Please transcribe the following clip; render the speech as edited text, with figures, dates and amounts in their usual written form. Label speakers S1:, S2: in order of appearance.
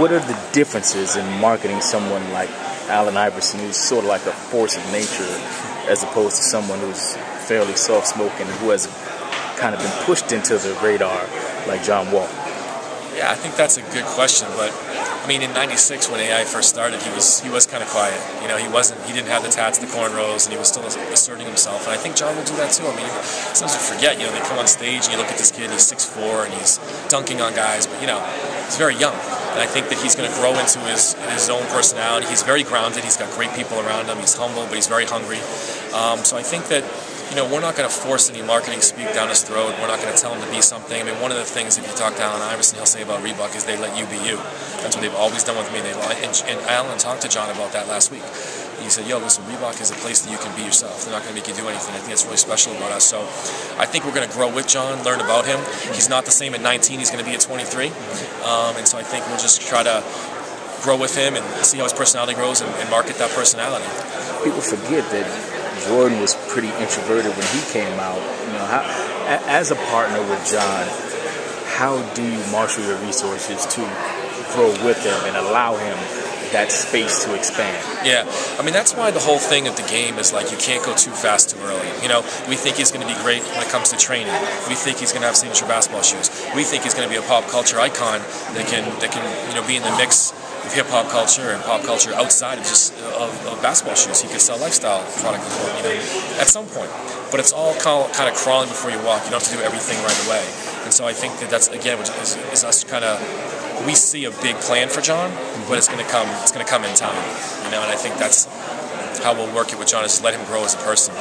S1: what are the differences in marketing someone like Allen Iverson, who's sort of like a force of nature, as opposed to someone who's fairly soft-spoken and who has kind of been pushed into the radar like John Wall?
S2: Yeah, I think that's a good question, but I mean, in '96 when AI first started, he was kind of quiet. You know, he didn't have the tats, the cornrows, and he was still asserting himself. And I think John will do that too. I mean, sometimes you forget. You know, they come on stage and you look at this kid, he's 6'4", and he's dunking on guys, but you know, he's very young. And I think that he's going to grow into his own personality. He's very grounded. He's got great people around him. He's humble, but he's very hungry. So I think that, you know, we're not going to force any marketing speak down his throat. We're not going to tell him to be something. I mean, one of the things, if you talk to Allen Iverson, he'll say about Reebok is they let you be you. That's what they've always done with me. And Allen talked to John about that last week. He said, yo, listen, Reebok is a place that you can be yourself. They're not going to make you do anything. I think that's really special about us. So I think we're going to grow with John, learn about him. He's not the same at 19. He's going to be at 23. And so I think we'll just try to grow with him and see how his personality grows and market that personality.
S1: People forget that Jordan was pretty introverted when he came out. You know, as a partner with John, how do you marshal your resources to grow with him and allow him that space to expand?
S2: Yeah, I mean, that's why the whole thing of the game is like you can't go too fast too early. You know, we think he's going to be great when it comes to training. We think he's going to have signature basketball shoes. We think he's going to be a pop culture icon that can you know, be in the mix of hip-hop culture and pop culture outside of just of basketball shoes. He could sell lifestyle product as well, you know, at some point. But it's all kind of crawling before you walk. You don't have to do everything right away. And so I think that that's, again, is us kind of, we see a big plan for John, but it's going to come in time, you know, and I think that's how we'll work it with John, is let him grow as a person.